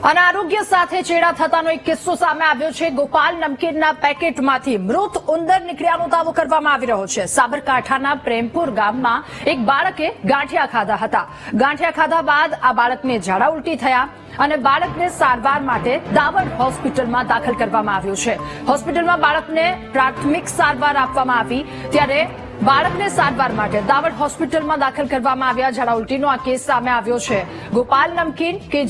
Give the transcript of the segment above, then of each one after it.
અને આરોગ્ય સાથે ચેડા થતાનો એક કિસ્સો સામે આવ્યો છે। ગોપાલ નમકીનના પેકેટમાંથી મૃત ઉંદર નીકળ્યાનો દાવો કરવામાં આવી રહ્યો છે। સાબરકાંઠાના પ્રેમપુર ગામમાં એક બાળકે ગાંઠિયા ખાધા હતા। ગાંઠિયા ખાધા બાદ આ બાળકને ઝાડા ઉલટી થયા અને બાળકને સારવાર માટે દાવડ હોસ્પિટલમાં દાખલ કરવામાં આવ્યું છે। હોસ્પિટલમાં બાળકને પ્રાથમિક સારવાર આપવામાં આવી ત્યારે બાળકને સારવાર માટે દાવડ હોસ્પિટલમાં દાખલ કરવામાં આવ્યા। ઝાડા ઉલટીનો આ કેસ સામે આવ્યો છે। ગોપાલ નમકીન કે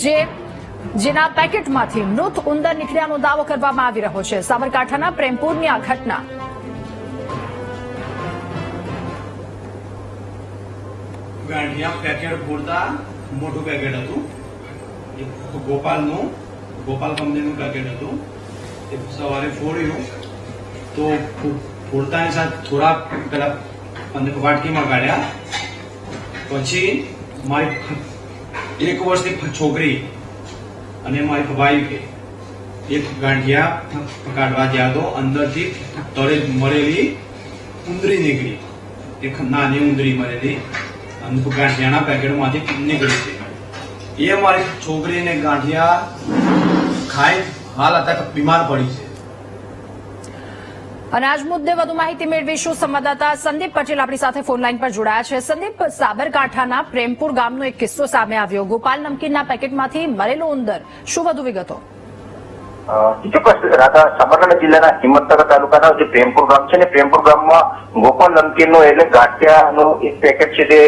જેના પેકેટમાંથી મૃત ઉંદર નીકળ્યાનો દાવો કરવામાં આવી રહ્યો છે। સાબરકાંઠાના પ્રેમપુરની આ ઘટના ગાંઠિયા પેકેટ પૂરતા મોટું પેકેટ હતું। ગોપાલ કંપનીનું પેકેટ હતું। એ સવારે ફોડ્યું તો ફોડતાની સાથે થોડા પેલા વાટકીમાં કાઢ્યા। પછી મારી 1 વર્ષની છોકરી અને મારી ભાઈ એક ગાંઠિયા કાઢવા ગયા તો અંદરથી તળે મરેલી ઉંદરી નીકળી। એક નાની ઉંદરી મરેલી અને ગાંઠિયાના પેકેટમાંથી નીકળી છે। એ મારી છોકરીને ગાંઠિયા ખાઈ હાલ અત્યારે બીમાર પડી છે। અને આજ મુદ્દે વધુ માહિતી મેળવીશું। સંવાદદાતા સંદીપ પટેલ આપણી સાથે ફોન લાઈન પર જોડાયા છે। સંદીપ, સાબરકાંઠાના પ્રેમપુર ગામનો એક કિસ્સો સામે આવ્યો। ગોપાલ નમકીનના પેકેટમાંથી મરેલો ઉંદર, શું વધુ વિગતો? સાબરકાંઠા જિલ્લાના હિંમતનગર તાલુકાના જે પ્રેમપુર ગામ છે ને, પ્રેમપુર ગામમાં ગોપાલ નમકીનનો એટલે ગાંઠિયાનું એક પેકેટ છે તે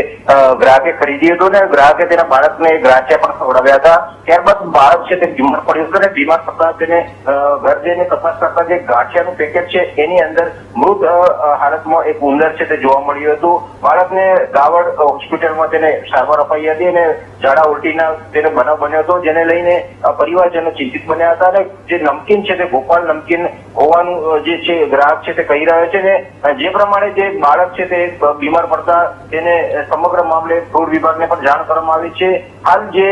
ગ્રાહકે ખરીદ્યું હતું ને ગ્રાહકે તેના બાળકને ગાંઠિયા પણ ખવડાવ્યા હતા। ત્યારબાદ બાળક છે તે બીમાર પડ્યું હતું ને બીમાર પડતા તેને ઘર જઈને તપાસ કરતા જે ગાંઠિયાનું પેકેટ છે એની અંદર મૃત હાલતમાં એક ઉંદર છે તે જોવા મળ્યું હતું। બાળકને દાવડ હોસ્પિટલમાં તેને સારવાર અપાઈ હતી અને ઝાડા ઉલટીના તેને બનાવ બન્યો હતો, જેને લઈને પરિવારજનો ચિંતિત બન્યા હતા। અને જે નમકીન છે તે ગોપાલ નમકીન હોવાનું જે છે ગ્રાહક છે તે કહી રહ્યો છે ને જે પ્રમાણે જે બાળક છે તે બીમાર પડતા તેને સમગ્ર મામલે ફૂડ વિભાગને પણ જાણ કરવામાં આવી છે। હાલ જે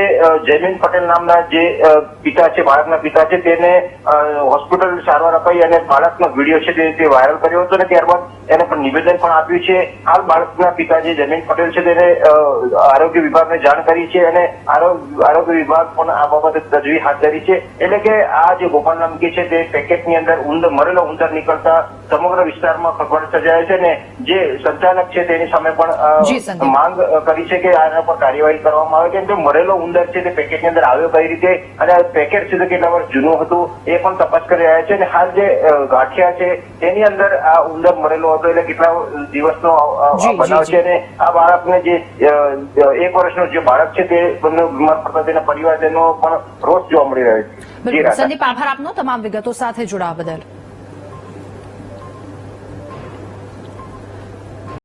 જયમીન પટેલ નામના જે પિતા છે, બાળકના પિતા છે, તેને હોસ્પિટલ સારવાર અપાઈ અને બાળકનો વિડીયો છે તે વાયરલ કર્યો હતો અને ત્યારબાદ એને પણ નિવેદન પણ આપ્યું છે। હાલ બાળકના પિતા જે જયમીન પટેલ છે તેને આરોગ્ય વિભાગને જાણ કરી છે અને આરોગ્ય વિભાગ પણ આ બાબતે તજવીજ હાથ ધરી છે। એટલે કે આ જે ગોપાલ નમકી છે તે પેકેટની અંદર મરેલો ઉંદર નીકળતા સમગ્ર વિસ્તારમાં ખળભળ સર્જાયો છે ને જે સંચાલક છે તેની સામે પણ માંગ કરી છે કે આના પર કાર્યવાહી કરવામાં આવે, કેમ કે મરેલો ઉંદર છે તે પેકેટની અંદર આવ્યો કઈ રીતે અને આ પેકેટ છે તે કેટલા વર્ષ જૂનું હતું એ પણ તપાસ કરી રહ્યા છે। અને હાલ જે ગાંઠિયા છે તેની અંદર આ ઉંદર મરેલો હતો એટલે કેટલા દિવસનો બનાવ છે અને આ બાળકને જે 1 વર્ષનું જે બાળક છે તે બીમાર પડતા તેના પરિવારજનો પણ રોષ જોવા મળી રહ્યો છે। સંદીપ, આભાર આપનો તમામ વિગતો સાથે જોડાવા બદલ।